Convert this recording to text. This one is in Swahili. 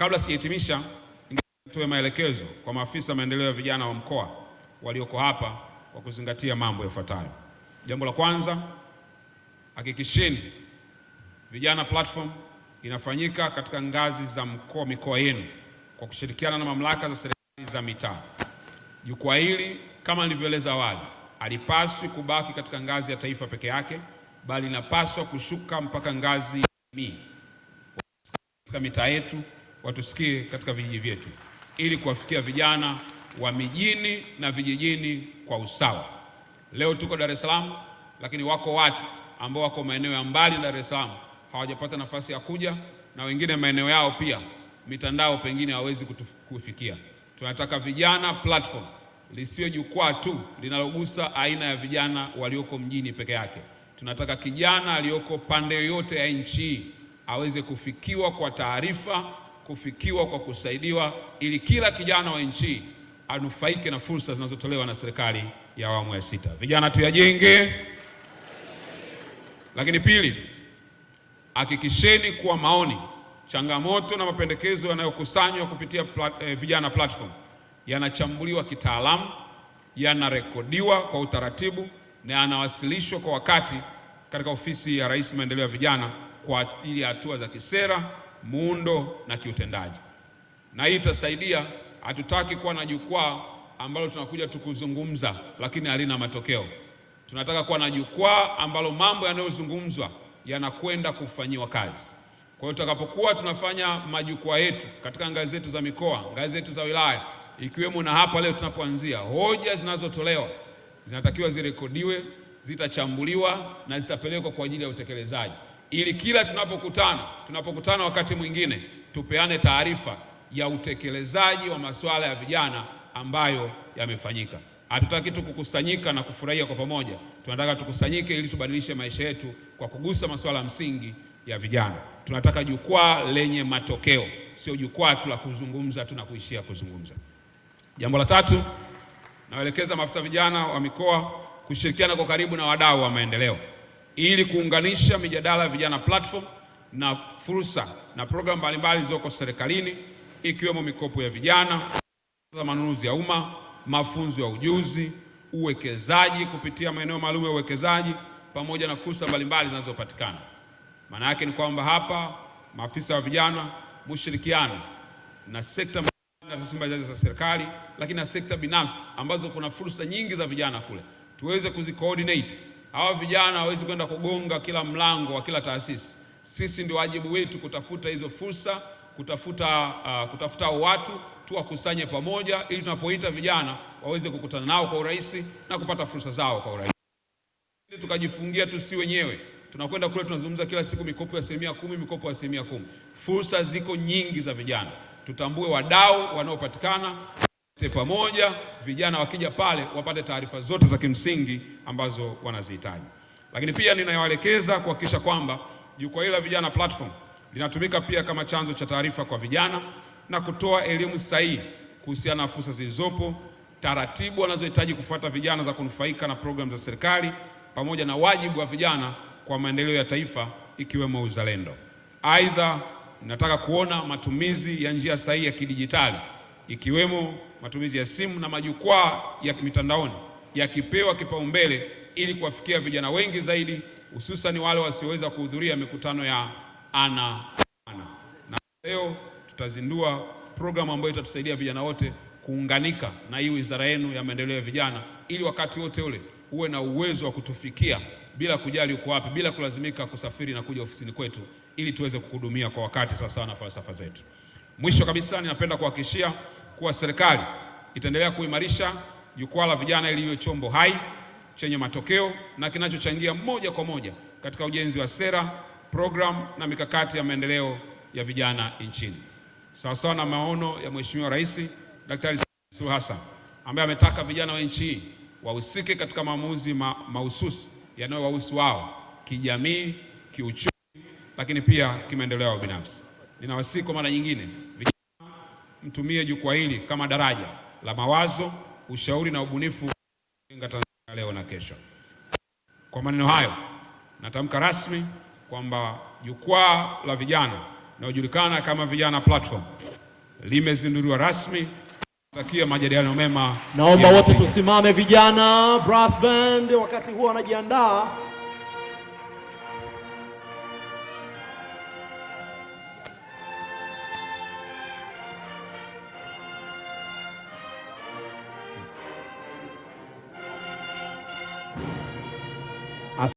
kabla sijahitimisha, nitoe maelekezo kwa maafisa maendeleo ya vijana wa mkoa walioko hapa kwa kuzingatia mambo yafuatayo. Jambo la kwanza, hakikisheni Vijana Platform inafanyika katika ngazi za mikoa yenu kwa kushirikiana na mamlaka za serikali za mitaa. Jukwaa hili kama nilivyoeleza awali, halipaswi kubaki katika ngazi ya taifa peke yake, bali linapaswa kushuka mpaka ngazi ya jamii, katika mitaa yetu, watusikie katika vijiji vyetu, ili kuwafikia vijana wa mijini na vijijini kwa usawa. Leo tuko Dar es Salaam, lakini wako watu ambao wako maeneo ya mbali Dar es Salaam hawajapata nafasi ya kuja, na wengine maeneo yao pia mitandao pengine hawezi kufikia. Tunataka Vijana Platform lisiwe jukwaa tu linalogusa aina ya vijana walioko mjini peke yake. Tunataka kijana aliyoko pande yoyote ya nchi aweze kufikiwa kwa taarifa, kufikiwa kwa kusaidiwa, ili kila kijana wa nchi anufaike na fursa zinazotolewa na serikali ya awamu ya 6. Vijana tuyajenge. Lakini pili, hakikisheni kuwa maoni, changamoto na mapendekezo yanayokusanywa kupitia Vijana Platform yanachambuliwa kitaalamu, yanarekodiwa kwa utaratibu na yanawasilishwa kwa wakati katika ofisi ya Rais Maendeleo ya Vijana kwa ajili ya hatua za kisera, muundo na kiutendaji. Na hii itasaidia. Hatutaki kuwa na jukwaa ambalo tunakuja tukuzungumza lakini halina matokeo. Tunataka kuwa na jukwaa ambalo mambo yanayozungumzwa yanakwenda kufanyiwa kazi. Kwa hiyo tutakapokuwa tunafanya majukwaa yetu katika ngazi zetu za mikoa, ngazi zetu za wilaya, ikiwemo na hapa leo tunapoanzia, hoja zinazotolewa zinatakiwa zirekodiwe, zitachambuliwa na zitapelekwa kwa ajili ya utekelezaji, ili kila tunapokutana wakati mwingine tupeane taarifa ya utekelezaji wa masuala ya vijana ambayo yamefanyika. Hatutaki tu kukusanyika na kufurahia kwa pamoja. Tunataka tukusanyike ili tubadilishe maisha yetu kwa kugusa masuala msingi ya vijana. Tunataka jukwaa lenye matokeo, sio jukwaa tu la kuzungumza tu na kuishia kuzungumza. Jambo la tatu, nawaelekeza maafisa vijana wa mikoa kushirikiana kwa karibu na wadau wa maendeleo ili kuunganisha mijadala ya Vijana Platform na fursa na programu mbalimbali zilizoko serikalini, ikiwemo mikopo ya vijana, manunuzi ya umma, mafunzo ya ujuzi, uwekezaji kupitia maeneo maalum ya uwekezaji, pamoja na fursa mbalimbali zinazopatikana. Maana yake ni kwamba hapa maafisa wa vijana mshirikiano na sekta mbalimbali za serikali, lakini na sekta binafsi ambazo kuna fursa nyingi za vijana kule, tuweze kuzicoordinate. Hawa vijana hawezi kwenda kugonga kila mlango wa kila taasisi. Sisi ndio wajibu wetu kutafuta hizo fursa, kutafuta watu tuwakusanye pamoja, ili tunapoita vijana waweze kukutana nao kwa urahisi na kupata fursa zao kwa urahisi. Tukajifungia tu si wenyewe, tunakwenda kule tunazungumza kila siku mikopo ya 10%, mikopo ya 10%. Fursa ziko nyingi za vijana, tutambue wadau wanaopatikana pamoja, vijana wakija pale wapate taarifa zote za kimsingi ambazo wanazihitaji. Lakini pia ninawaelekeza kuhakikisha kwamba jukwaa hili la Vijana Platform linatumika pia kama chanzo cha taarifa kwa vijana na kutoa elimu sahihi kuhusiana na fursa zilizopo, taratibu wanazohitaji kufuata vijana za kunufaika na programu za serikali, pamoja na wajibu wa vijana kwa maendeleo ya taifa, ikiwemo uzalendo. Aidha, nataka kuona matumizi ya njia sahihi ya kidijitali, ikiwemo matumizi ya simu na majukwaa ya mitandaoni yakipewa kipaumbele, ili kuwafikia vijana wengi zaidi, hususan wale wasioweza kuhudhuria mikutano ya ana. Na leo tutazindua programu ambayo itatusaidia vijana wote kuunganika na hii wizara yenu ya maendeleo ya vijana, ili wakati wote ule uwe na uwezo wa kutufikia bila kujali uko wapi, bila kulazimika kusafiri na kuja ofisini kwetu, ili tuweze kukuhudumia kwa wakati sawasawa na falsafa zetu. Mwisho kabisa, ninapenda kuhakikishia kuwa serikali itaendelea kuimarisha jukwaa la vijana ili iwe chombo hai chenye matokeo na kinachochangia moja kwa moja katika ujenzi wa sera, program na mikakati ya maendeleo ya vijana nchini, sawasawa na maono ya Mheshimiwa Rais Daktari Suluhu Hassan, ambaye ametaka vijana wa nchi hii wahusike katika maamuzi mahususi yanayowahusu wao kijamii, kiuchumi, lakini pia kimaendeleo yao binafsi. Ninawasihi kwa mara nyingine, vijana mtumie jukwaa hili kama daraja la mawazo, ushauri na ubunifu kujenga Tanzania leo na kesho. Kwa maneno hayo, natamka rasmi kwamba jukwaa la vijana linalojulikana kama Vijana Platform limezinduliwa rasmi. Takia majadiliano mema. Naomba wote tusimame vijana. Brass band wakati huo wanajiandaa